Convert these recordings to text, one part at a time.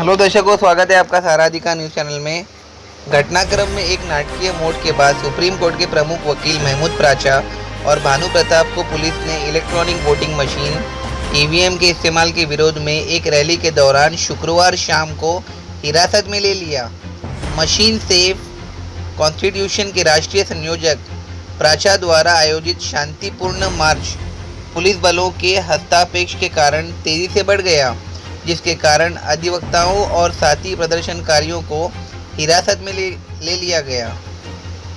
Hello दर्शकों, स्वागत है आपका सारा अधिकार न्यूज़ चैनल में। घटनाक्रम में एक नाटकीय मोड़ के बाद सुप्रीम कोर्ट के प्रमुख वकील महमूद प्राचा और भानु प्रताप को पुलिस ने इलेक्ट्रॉनिक वोटिंग मशीन ईवीएम के इस्तेमाल के विरोध में एक रैली के दौरान शुक्रवार शाम को हिरासत में ले लिया। मशीन सेफ कॉन्स्टिट्यूशन के राष्ट्रीय संयोजक प्राचा द्वारा आयोजित शांतिपूर्ण मार्च पुलिस बलों के हस्तक्षेप के कारण तेजी से बढ़ गया, जिसके कारण अधिवक्ताओं और साथी प्रदर्शनकारियों को हिरासत में ले लिया गया।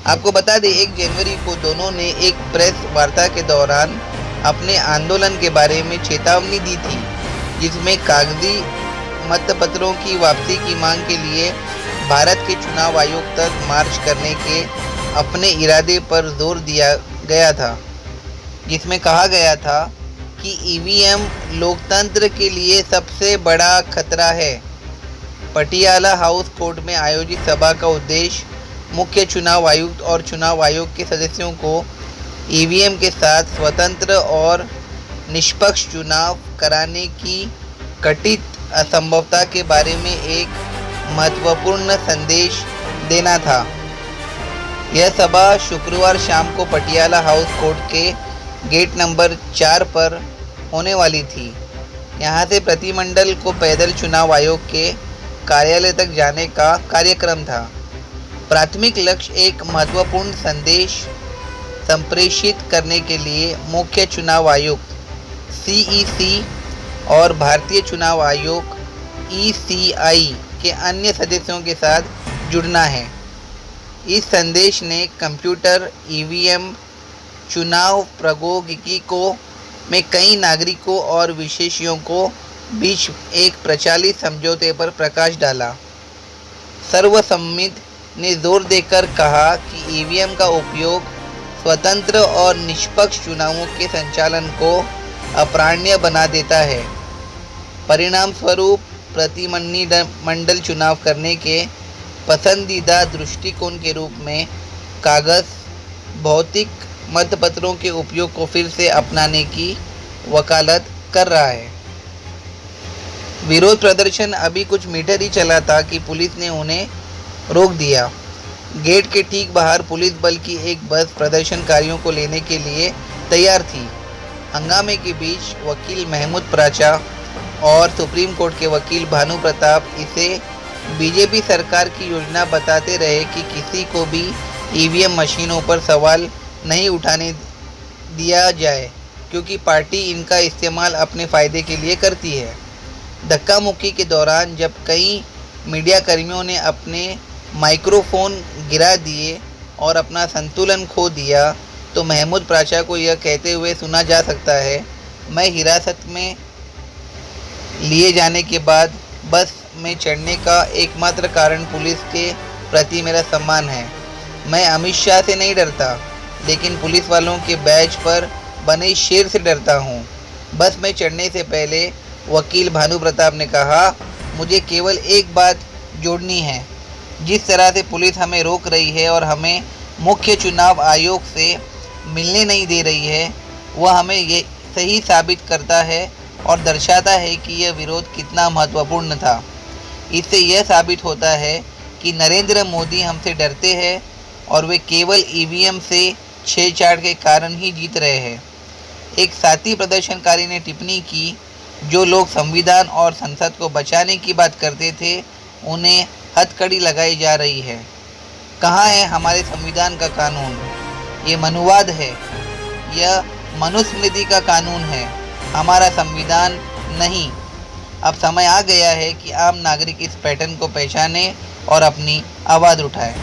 आपको बता दें, 1 जनवरी को दोनों ने एक प्रेस वार्ता के दौरान अपने आंदोलन के बारे में चेतावनी दी थी, जिसमें कागजी मतपत्रों की वापसी की मांग के लिए भारत के चुनाव आयोग तक मार्च करने के अपने इरादे पर जोर दिया गया था, जिसमें कहा गया था कि ईवीएम लोकतंत्र के लिए सबसे बड़ा खतरा है। पटियाला हाउस कोर्ट में आयोजित सभा का उद्देश्य मुख्य चुनाव आयुक्त और चुनाव आयोग के सदस्यों को ईवीएम के साथ स्वतंत्र और निष्पक्ष चुनाव कराने की कथित असंभवता के बारे में एक महत्वपूर्ण संदेश देना था। यह सभा शुक्रवार शाम को पटियाला हाउस कोर्ट के गेट नंबर 4 पर होने वाली थी। यहां से प्रतिमंडल को पैदल चुनाव आयोग के कार्यालय तक जाने का कार्यक्रम था। प्राथमिक लक्ष्य एक महत्वपूर्ण संदेश संप्रेषित करने के लिए मुख्य चुनाव आयुक्त CEC और भारतीय चुनाव आयोग ECI के अन्य सदस्यों के साथ जुड़ना है। इस संदेश ने कंप्यूटर ईवीएम चुनाव प्रौद्योगिकी में कई नागरिकों और विशेषज्ञों को बीच एक प्रचलित समझौते पर प्रकाश डाला। सर्वसम्मति ने जोर देकर कहा कि ईवीएम का उपयोग स्वतंत्र और निष्पक्ष चुनावों के संचालन को अप्रामाण्य बना देता है। परिणाम स्वरूप प्रतिनिधिमंडल चुनाव करने के पसंदीदा दृष्टिकोण के रूप में कागज भौतिक मतपत्रों के उपयोग को फिर से अपनाने की वकालत कर रहा है। विरोध प्रदर्शन अभी कुछ मीटर ही चला था कि पुलिस ने उन्हें रोक दिया। गेट के ठीक बाहर पुलिस बल की एक बस प्रदर्शनकारियों को लेने के लिए तैयार थी। हंगामे के बीच वकील महमूद प्राचा और सुप्रीम कोर्ट के वकील भानु प्रताप इसे बीजेपी सरकार की योजना बताते रहे कि किसी को भी ईवीएम मशीनों पर सवाल नहीं उठाने दिया जाए, क्योंकि पार्टी इनका इस्तेमाल अपने फ़ायदे के लिए करती है। धक्का मुक्की के दौरान जब कई मीडिया कर्मियों ने अपने माइक्रोफोन गिरा दिए और अपना संतुलन खो दिया, तो महमूद प्राचा को यह कहते हुए सुना जा सकता है, मैं हिरासत में लिए जाने के बाद बस में चढ़ने का एकमात्र कारण पुलिस के प्रति मेरा सम्मान है। मैं अमित शाह से नहीं डरता, लेकिन पुलिस वालों के बैच पर बने शेर से डरता हूँ। बस में चढ़ने से पहले वकील भानु प्रताप ने कहा, मुझे केवल एक बात जोड़नी है। जिस तरह से पुलिस हमें रोक रही है और हमें मुख्य चुनाव आयोग से मिलने नहीं दे रही है, वह हमें ये सही साबित करता है और दर्शाता है कि यह विरोध कितना महत्वपूर्ण था। इससे यह साबित होता है कि नरेंद्र मोदी हमसे डरते हैं और वे केवल ईवीएम से छेड़छाड़ के कारण ही जीत रहे हैं। एक साथी प्रदर्शनकारी ने टिप्पणी की, जो लोग संविधान और संसद को बचाने की बात करते थे, उन्हें हथकड़ी लगाई जा रही है। कहाँ है हमारे संविधान का कानून? ये मनुवाद है, यह मनुस्मृति का कानून है, हमारा संविधान नहीं। अब समय आ गया है कि आम नागरिक इस पैटर्न को पहचाने और अपनी आवाज़ उठाए।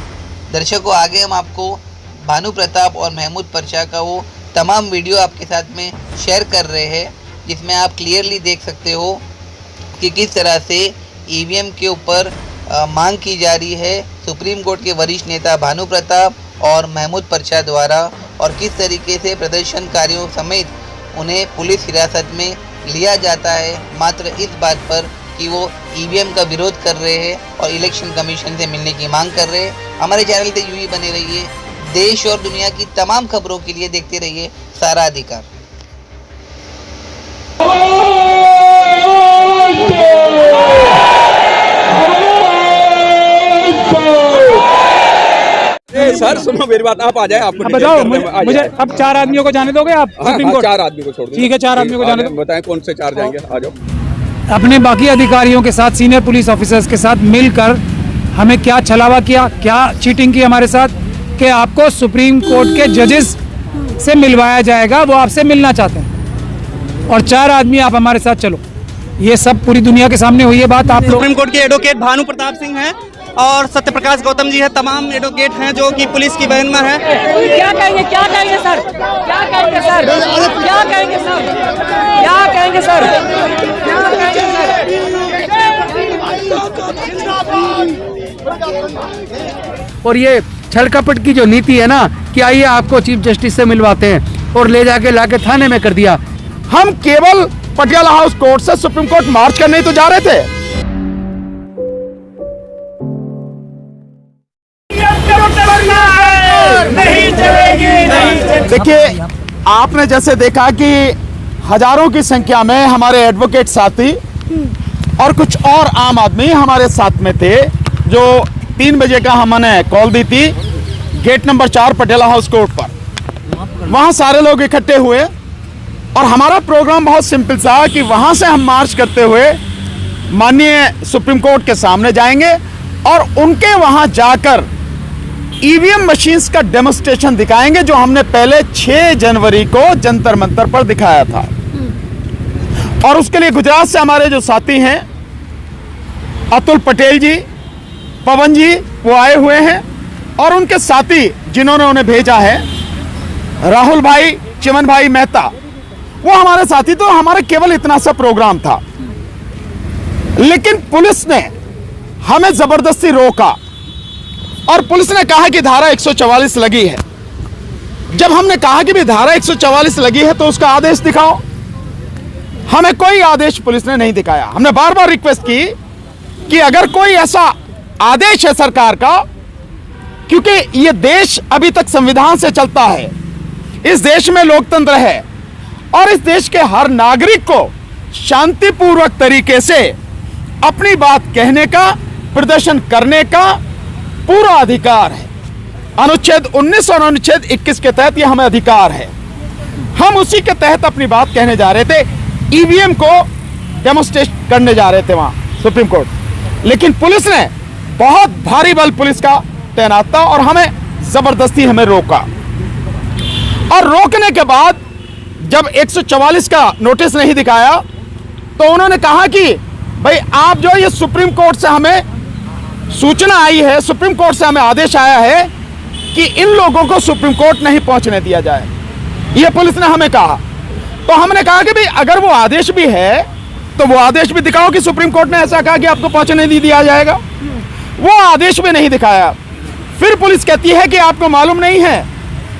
दर्शकों, आगे हम आपको भानु प्रताप और महमूद प्राचा का वो तमाम वीडियो आपके साथ में शेयर कर रहे हैं, जिसमें आप क्लियरली देख सकते हो कि किस तरह से ईवीएम के ऊपर मांग की जा रही है सुप्रीम कोर्ट के वरिष्ठ नेता भानु प्रताप और महमूद प्राचा द्वारा, और किस तरीके से प्रदर्शनकारियों समेत उन्हें पुलिस हिरासत में लिया जाता है मात्र इस बात पर कि वो ईवीएम का विरोध कर रहे हैं और इलेक्शन कमीशन से मिलने की मांग कर रहे हैं। हमारे चैनल पे यूं ही बने रहिए। देश और दुनिया की तमाम खबरों के लिए देखते रहिए सारा अधिकार। सर सुनो मेरी बात, आप आ जाए, आपको बताओ मुझे अब 4 आदमियों को जाने दोगे आप सुप्रीम कोर्ट? 4 आदमी को छोड़ दो। ठीक है, 4 आदमियों को जाने दो। बताएं कौन से 4 जाएंगे, आ जाओ। अपने बाकी अधिकारियों के साथ, सीनियर पुलिस ऑफिसर्स के साथ मिलकर हमें क्या छलावा किया, क्या चीटिंग की हमारे साथ, कि आपको सुप्रीम कोर्ट के जजेस से मिलवाया जाएगा, वो आपसे मिलना चाहते हैं और 4 आदमी आप हमारे साथ चलो। ये सब पूरी दुनिया के सामने हुई है बात। आप लोग सुप्रीम कोर्ट के एडवोकेट भानु प्रताप सिंह हैं और सत्यप्रकाश गौतम जी है, तमाम एडवोकेट हैं जो कि पुलिस की बहन में है। क्या कहेंगे, क्या कहेंगे सर, क्या कहेंगे सर, क्या कहेंगे सर, क्या कहेंगे सर, क्या कहेंगे सर। और ये छलकपट की जो नीति है ना कि आइए आपको चीफ जस्टिस से मिलवाते हैं और ले जाके लाके थाने में कर दिया। हम केवल पटियाला हाउस कोर्ट से सुप्रीम कोर्ट मार्च करने ही तो जा रहे थे। देखिए, आपने जैसे देखा कि हजारों की संख्या में हमारे एडवोकेट साथी और कुछ और आम आदमी हमारे साथ में थे, जो 3 बजे का हमने कॉल दी थी gate number 4 Patiala house court पर। वहां सारे लोग इकट्ठे हुए और हमारा प्रोग्राम बहुत सिंपल था कि वहां से हम मार्च करते हुए माननीय सुप्रीम कोर्ट के सामने जाएंगे और उनके वहां जाकर ईवीएम मशीन्स का डेमोन्स्ट्रेशन दिखाएंगे, जो हमने पहले 6 जनवरी को जंतर मंतर पर दिखाया था। और उसके लिए गुजरात से हमारे जो साथी हैं अतुल पटेल जी, पवन जी, वो आए हुए हैं और उनके साथी जिन्होंने उन्हें भेजा है राहुल भाई, चिमन भाई मेहता, वो हमारे साथी। तो हमारा केवल इतना सा प्रोग्राम था, लेकिन पुलिस ने हमें जबरदस्ती रोका और पुलिस ने कहा कि धारा 144 लगी है। जब हमने कहा कि भी धारा 144 लगी है तो उसका आदेश दिखाओ, हमें कोई आदेश पुलिस ने नहीं दिखाया। हमने बार बार रिक्वेस्ट की कि अगर कोई ऐसा आदेश है सरकार का, क्योंकि यह देश अभी तक संविधान से चलता है, इस देश में लोकतंत्र है और इस देश के हर नागरिक को शांतिपूर्वक तरीके से अपनी बात कहने का, प्रदर्शन करने का पूरा अधिकार है। अनुच्छेद 19 और अनुच्छेद 21 के तहत यह हमें अधिकार है। हम उसी के तहत अपनी बात कहने जा रहे थे, ईवीएम को डेमोन्स्ट्रेट करने जा रहे थे वहां सुप्रीम कोर्ट, लेकिन पुलिस ने बहुत भारी बल पुलिस का तैनात था और हमें जबरदस्ती हमें रोका। और रोकने के बाद जब 144 का नोटिस नहीं दिखाया तो उन्होंने कहा कि भाई आप जो ये सुप्रीम कोर्ट से हमें सूचना आई है, सुप्रीम कोर्ट से हमें आदेश आया है कि इन लोगों को सुप्रीम कोर्ट नहीं पहुंचने दिया जाए, ये पुलिस ने हमें कहा। तो हमने कहा कि भाई अगर वो आदेश भी है तो वो आदेश भी दिखाओ कि सुप्रीम कोर्ट ने ऐसा कहा कि आपको पहुंचने नहीं दिया जाएगा। वो आदेश भी नहीं दिखाया। फिर पुलिस कहती है कि आपको मालूम नहीं है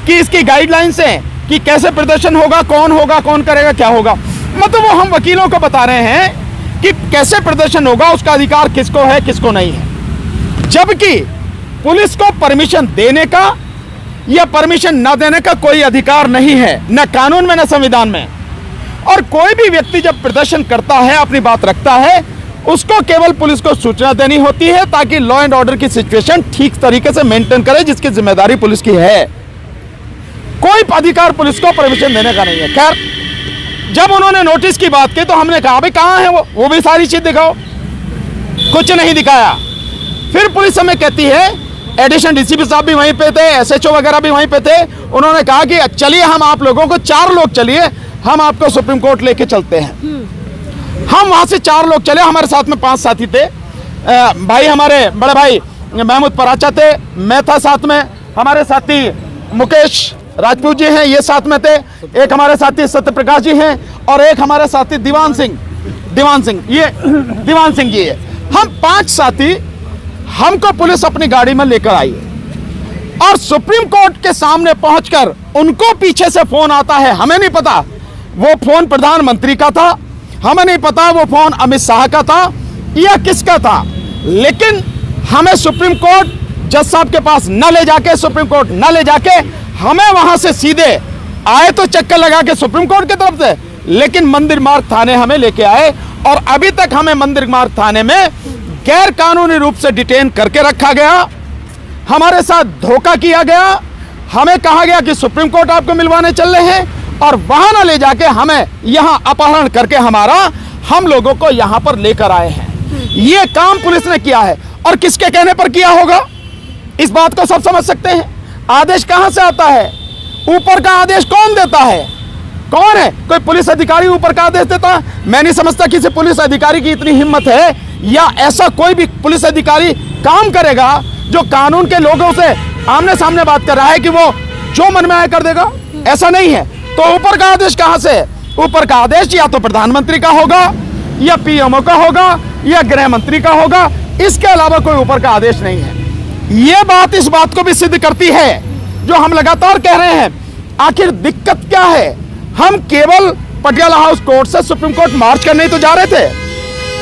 कि इसकी गाइडलाइंस है कि कैसे प्रदर्शन होगा, कौन करेगा, क्या होगा। मतलब वो हम वकीलों को बता रहे हैं कि कैसे प्रदर्शन होगा, उसका अधिकार किसको है, किसको नहीं है। जबकि पुलिस को परमिशन देने का या परमिशन न देने का कोई अधिकार नहीं है, न कानून में न संविधान में। और कोई भी व्यक्ति जब प्रदर्शन करता है, अपनी बात रखता है, उसको केवल पुलिस को सूचना देनी होती है ताकि लॉ एंड ऑर्डर की सिचुएशन ठीक तरीके से मेंटेन करे, जिसकी जिम्मेदारी पुलिस की है। कोई अधिकार पुलिस को परमिशन देने का नहीं है। खैर, जब उन्होंने नोटिस की बात की तो हमने कहा भाई कहां है वो भी सारी चीज दिखाओ। कुछ नहीं दिखाया। फिर पुलिस हमें कहती है, एडिशनल डीसीपी साहब भी वहीं पे थे, एसएचओ वगैरह भी वहीं पे थे, उन्होंने कहा कि चलिए हम आप लोगों को 4 लोग चलिए, हम आपको सुप्रीम कोर्ट लेके चलते हैं। हम वहां से 4 लोग चले, हमारे साथ में 5 साथी थे। भाई हमारे बड़े भाई महमूद पराचा थे, मैं था साथ में, हमारे साथी मुकेश राजपूत जी हैं, ये साथ में थे, एक हमारे साथी सत्यप्रकाश जी हैं और एक हमारे साथी दीवान सिंह जी है। हम 5 साथी, हमको पुलिस अपनी गाड़ी में लेकर आई और सुप्रीम कोर्ट के सामने पहुंचकर उनको पीछे से फोन आता है। हमें नहीं पता वो फोन प्रधानमंत्री का था, हमें नहीं पता वो फोन अमित शाह का था या किसका था, लेकिन हमें सुप्रीम कोर्ट जज साहब के पास न ले जाके, सुप्रीम कोर्ट न ले जाके, हमें वहां से सीधे आए तो चक्कर लगा के सुप्रीम कोर्ट की तरफ से, लेकिन मंदिर मार्ग थाने हमें लेके आए और अभी तक हमें मंदिर मार्ग थाने में गैर कानूनी रूप से डिटेन करके रखा गया। हमारे साथ धोखा किया गया। हमें कहा गया कि सुप्रीम कोर्ट आपको मिलवाने चल रहे हैं और वहां ना ले जाके हमें यहां अपहरण करके हम लोगों को यहां पर लेकर आए हैं। ये काम पुलिस ने किया है और किसके कहने पर किया होगा, इस बात को सब समझ सकते हैं। आदेश कहां से आता है, ऊपर का आदेश कौन देता है, कौन है? कोई पुलिस अधिकारी ऊपर का आदेश देता? मैं नहीं समझता किसी पुलिस अधिकारी की इतनी हिम्मत है या ऐसा कोई भी पुलिस अधिकारी काम करेगा जो कानून के लोगों से आमने सामने बात कर रहा है कि वो जो मन में आया कर देगा। ऐसा नहीं है। तो ऊपर का आदेश कहां से? ऊपर का आदेश या तो प्रधानमंत्री का होगा या पीएमओ का होगा या गृह मंत्री का होगा, इसके अलावा कोई ऊपर का आदेश नहीं है। ये बात इस बात को भी सिद्ध करती है जो हम लगातार कह रहे हैं। आखिर दिक्कत क्या है? हम केवल पटियाला हाउस कोर्ट से सुप्रीम कोर्ट मार्च करने तो जा रहे थे,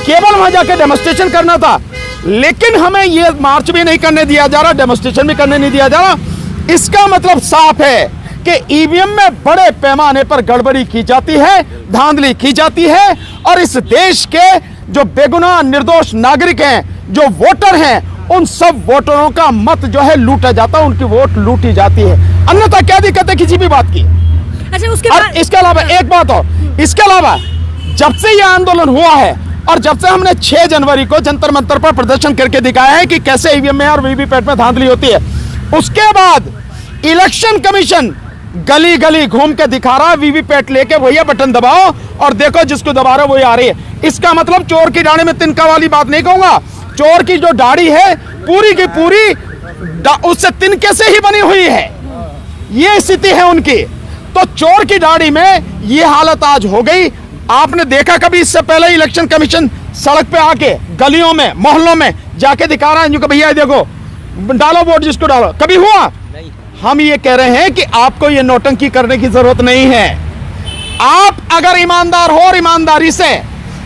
केवल वहां जाकर डेमोन्स्ट्रेशन करना था, लेकिन हमें यह मार्च भी नहीं करने दिया जा रहा, डेमोन्स्ट्रेशन भी करने नहीं दिया जा रहा। इसका मतलब साफ है कि ईवीएम में बड़े पैमाने पर गड़बड़ी की जाती है, धांधली की जाती है और इस देश के जो बेगुनाह निर्दोष नागरिक हैं, जो वोटर हैं, उन सब वोटरों का मत जो है लूटा जाता है, उनकी वोट लूटी जाती है। अन्यथा क्या दिक्कत है किसी भी बात की? अच्छा, उसके और इसके अलावा एक बात और, इसके अलावा जब से यह आंदोलन हुआ है और जब से हमने 6 जनवरी को जंतर मंतर पर प्रदर्शन करके दिखाया है कि कैसे ईवीएम में और वीवीपैट में धांधली होती है, उसके बाद इलेक्शन कमीशन गली गली घूम के दिखा रहा है, वीवीपैट लेके भैया बटन दबाओ और देखो जिसको दबा रहे हो वही आ रही है। इसका मतलब चोर की दाढ़ी में तिनका वाली बात नहीं कहूंगा, चोर की जो दाढ़ी है पूरी की पूरी उससे तिनके से ही बनी हुई है। ये स्थिति है उनकी। तो चोर की दाढ़ी में ये हालत आज हो गई। आपने देखा कभी इससे पहले इलेक्शन कमीशन सड़क पे आके गलियों में मोहल्लों में जाके दिखा रहा है जो भैया देखो डालो वोट जिसको डालो? कभी हुआ? नहीं। हम ये कह रहे हैं कि आपको ये नौटंकी करने की जरूरत नहीं है। आप अगर ईमानदार हो और ईमानदारी से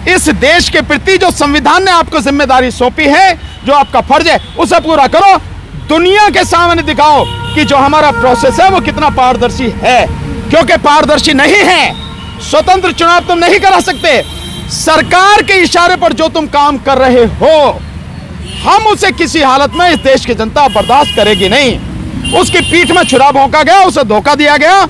इस देश के प्रति जो संविधान ने आपको जिम्मेदारी सौंपी है, जो आपका फर्ज है, उसे पूरा करो। दुनिया के सामने दिखाओ कि जो हमारा प्रोसेस है वो कितना पारदर्शी है, क्योंकि पारदर्शी नहीं है, स्वतंत्र चुनाव तुम नहीं करा सकते। सरकार के इशारे पर जो तुम काम कर रहे हो, हम उसे किसी हालत में इस देश की जनता बर्दाश्त करेगी नहीं। उसकी पीठ में छुरा भोंका गया, उसे धोखा दिया गया,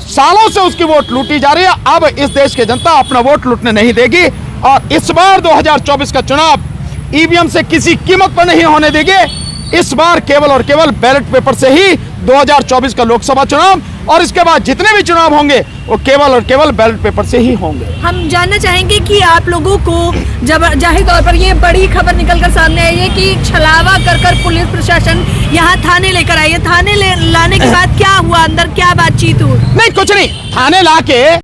सालों से उसकी वोट लूटी जा रही है। अब इस देश की जनता अपना वोट लूटने नहीं देगी और इस बार 2024 का चुनाव ईवीएम से किसी कीमत पर नहीं होने देगी। इस बार केवल और केवल बैलेट पेपर से ही 2024 का लोकसभा चुनाव और इसके बाद जितने भी चुनाव होंगे वो केवल और केवल बैलेट पेपर से ही होंगे। हम जानना चाहेंगे कि आप लोगों को जब जाहिर तौर पर ये बड़ी खबर निकलकर सामने आई है कि छलावा कर पुलिस प्रशासन यहाँ थाने लेकर आई है, थाने लाने के बाद क्या हुआ, अंदर क्या बातचीत हुई? नहीं, कुछ नहीं, थाने लाके